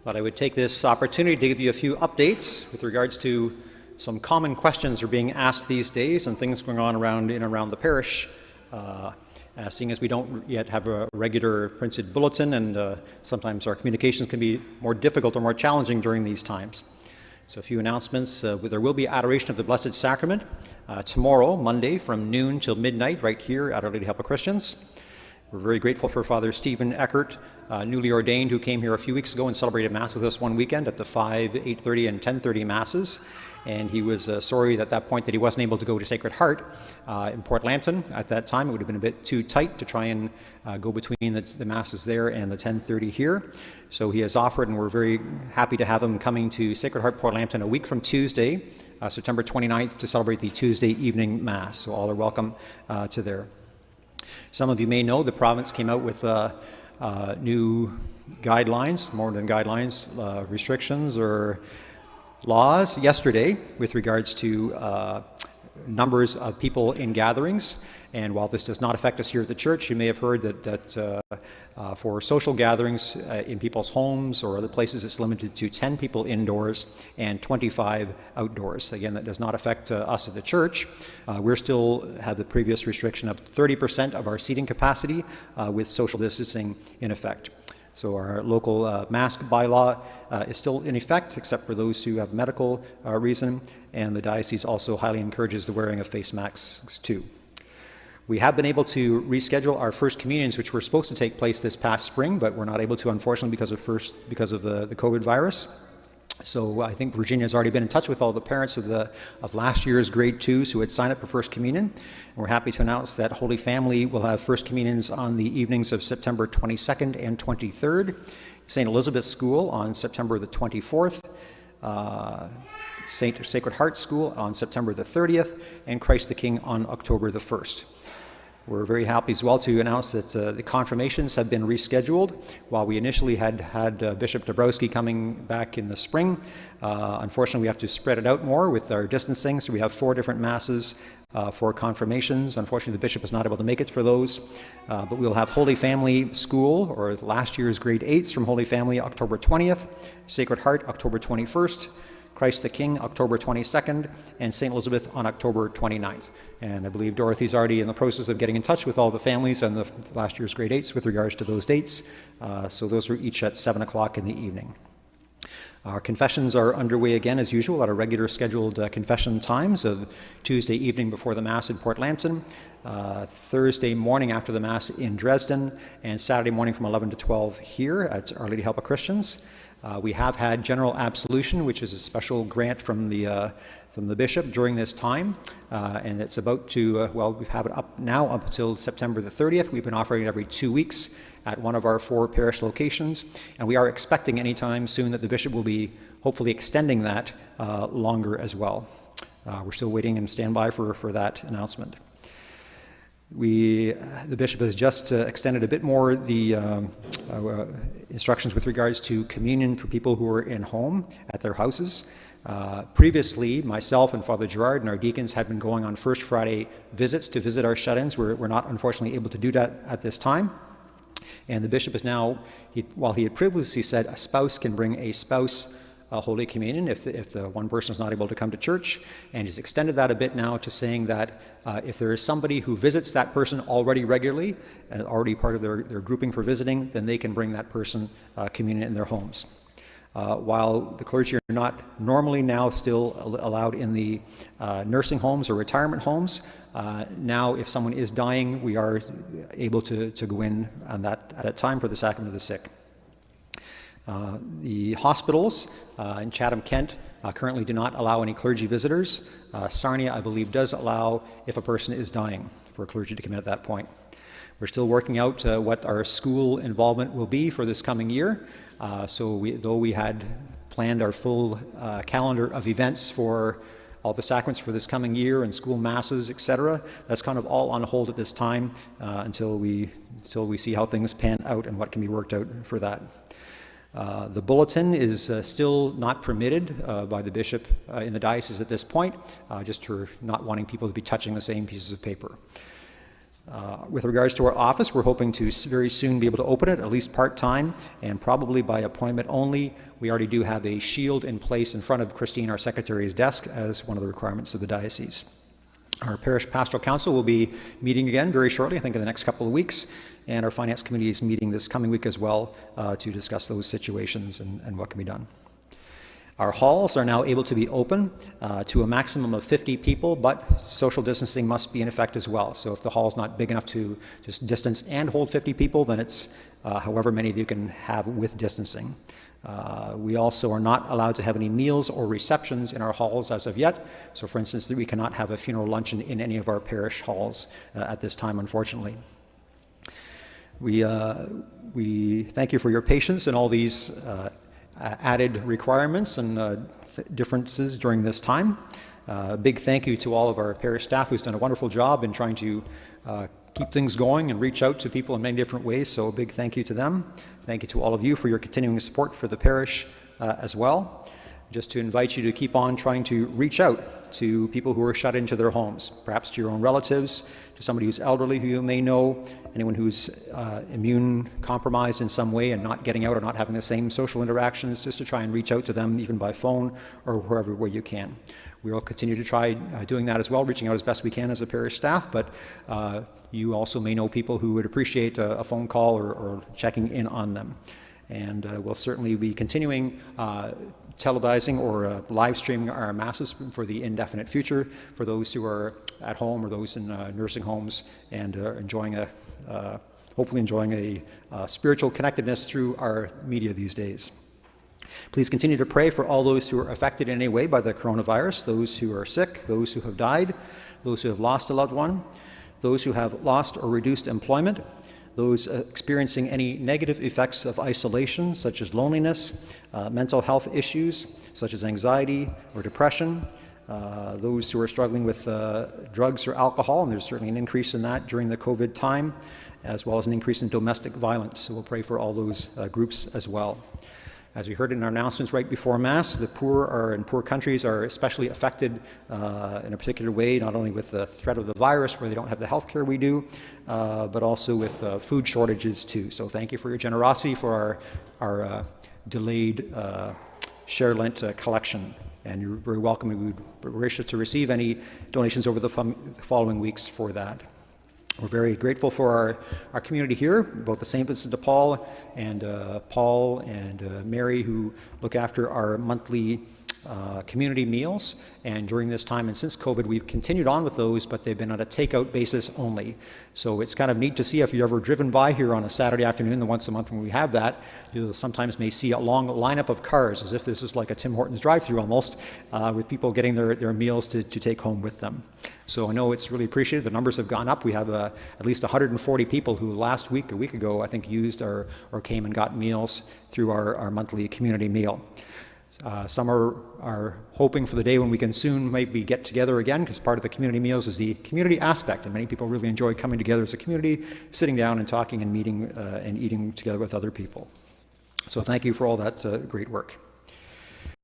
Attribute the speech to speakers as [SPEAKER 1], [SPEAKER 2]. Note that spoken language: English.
[SPEAKER 1] Thought I would take this opportunity to give you a few updates with regards to some common questions are being asked these days and things going on around in and around the parish. Seeing as we don't yet have a regular printed bulletin, and sometimes our communications can be more difficult or more challenging during these times. So a few announcements. There will be adoration of the Blessed Sacrament tomorrow, Monday, from noon till midnight, right here at Our Lady Help of Christians. We're very grateful for Father Stephen Eckert, newly ordained, who came here a few weeks ago and celebrated Mass with us one weekend at the 5, 8:30, and 10:30 Masses. And he was sorry at that point that he wasn't able to go to Sacred Heart in Port Lambton at that time. It would have been a bit too tight to try and go between the Masses there and the 10:30 here. So he has offered, and we're very happy to have him coming to Sacred Heart Port Lambton a week from Tuesday, September 29th, to celebrate the Tuesday evening Mass. So all are welcome to there. Some of you may know the province came out with new guidelines, more than guidelines, restrictions or laws yesterday with regards to numbers of people in gatherings. And while this does not affect us here at the church, you may have heard that for social gatherings in people's homes or other places, it's limited to 10 people indoors and 25 outdoors. Again, that does not affect us at the church. We still have the previous restriction of 30% of our seating capacity with social distancing in effect. So our local mask bylaw is still in effect, except for those who have medical reason, and the diocese also highly encourages the wearing of face masks too. We have been able to reschedule our first communions, which were supposed to take place this past spring, but we're not able to, unfortunately, because of the COVID virus. So I think Virginia's already been in touch with all the parents of last year's grade 2s who had signed up for First Communion. And we're happy to announce that Holy Family will have First Communions on the evenings of September 22nd and 23rd, St. Elizabeth's School on September the 24th, Sacred Heart School on September the 30th, and Christ the King on October the 1st. We're very happy as well to announce that the confirmations have been rescheduled. While we initially had Bishop Dabrowski coming back in the spring, unfortunately we have to spread it out more with our distancing, so we have 4 different Masses for confirmations. Unfortunately, the bishop is not able to make it for those, but we'll have Holy Family School, or last year's grade 8s from Holy Family, October 20th, Sacred Heart, October 21st, Christ the King, October 22nd, and St. Elizabeth on October 29th. And I believe Dorothy's already in the process of getting in touch with all the families and the last year's grade 8s with regards to those dates. So those are each at 7 o'clock in the evening. Our confessions are underway again as usual at our regular scheduled confession times of Tuesday evening before the Mass in Port Lambton, Thursday morning after the Mass in Dresden, and Saturday morning from 11 to 12 here at Our Lady Help of Christians. We have had general absolution, which is a special grant from the bishop during this time, and it's about to, we've had it up now up until September the 30th. We've been offering it every 2 weeks at one of our 4 parish locations, and we are expecting anytime soon that the bishop will be hopefully extending that longer as well. We're still waiting and stand by for that announcement. The bishop has just extended a bit more the instructions with regards to communion for people who are in home at their houses. Previously, myself and Father Gerard and our deacons had been going on First Friday visits to visit our shut-ins. We're not unfortunately able to do that at this time. And the bishop is now, while he had previously said a spouse can bring a spouse Holy Communion if the one person is not able to come to church, and he's extended that a bit now to saying that if there is somebody who visits that person already regularly and already part of their grouping for visiting, then they can bring that person communion in their homes. While the clergy are not normally now still allowed in the nursing homes or retirement homes, now if someone is dying, we are able to go in at that time for the sacrament of the sick. The hospitals in Chatham, Kent currently do not allow any clergy visitors. Sarnia, I believe, does allow if a person is dying for clergy to come in at that point. We're still working out what our school involvement will be for this coming year. Though we had planned our full calendar of events for all the sacraments for this coming year and school masses, etc., that's kind of all on hold at this time until we see how things pan out and what can be worked out for that. The bulletin is still not permitted by the bishop in the diocese at this point, just for not wanting people to be touching the same pieces of paper. With regards to our office, we're hoping to very soon be able to open it, at least part-time, and probably by appointment only. We already do have a shield in place in front of Christine, our secretary's desk, as one of the requirements of the diocese. Our Parish Pastoral Council will be meeting again very shortly, I think in the next couple of weeks, and our Finance Committee is meeting this coming week as well to discuss those situations and what can be done. Our halls are now able to be open to a maximum of 50 people, but social distancing must be in effect as well. So if the hall is not big enough to just distance and hold 50 people, then it's however many you can have with distancing. We also are not allowed to have any meals or receptions in our halls as of yet. So for instance, we cannot have a funeral luncheon in any of our parish halls at this time, unfortunately. We thank you for your patience in all these added requirements and differences during this time. A big thank you to all of our parish staff who's done a wonderful job in trying to keep things going and reach out to people in many different ways, so a big thank you to them. Thank you to all of you for your continuing support for the parish as well. Just to invite you to keep on trying to reach out to people who are shut into their homes, perhaps to your own relatives, to somebody who's elderly who you may know, anyone who's immune compromised in some way and not getting out or not having the same social interactions, just to try and reach out to them even by phone or wherever way you can. We will continue to try doing that as well, reaching out as best we can as a parish staff, but you also may know people who would appreciate a phone call or checking in on them. And we'll certainly be continuing televising or live streaming our masses for the indefinite future for those who are at home or those in nursing homes and hopefully enjoying a spiritual connectedness through our media these days. Please continue to pray for all those who are affected in any way by the coronavirus, those who are sick, those who have died, those who have lost a loved one, those who have lost or reduced employment, those experiencing any negative effects of isolation, such as loneliness, mental health issues, such as anxiety or depression, those who are struggling with drugs or alcohol, and there's certainly an increase in that during the COVID time, as well as an increase in domestic violence. So we'll pray for all those groups as well. As we heard in our announcements right before Mass, the poor in poor countries are especially affected in a particular way, not only with the threat of the virus, where they don't have the health care we do, but also with food shortages too. So thank you for your generosity for our delayed Share Lent collection. And you're very welcome. We would be gracious to receive any donations over the following weeks for that. We're very grateful for our community here, both the St. Vincent de Paul and Mary, who look after our monthly community meals. And during this time and since COVID, we've continued on with those, but they've been on a takeout basis only. So it's kind of neat to see if you've ever driven by here on a Saturday afternoon, the once a month when we have that, you sometimes may see a long lineup of cars, as if this is like a Tim Hortons drive-through almost, with people getting their meals to take home with them. So I know it's really appreciated. The numbers have gone up. We have at least 140 people who a week ago, I think, used or came and got meals through our monthly community meal. Some are hoping for the day when we can soon maybe get together again, because part of the community meals is the community aspect, and many people really enjoy coming together as a community, sitting down and talking and meeting and eating together with other people. So thank you for all that great work.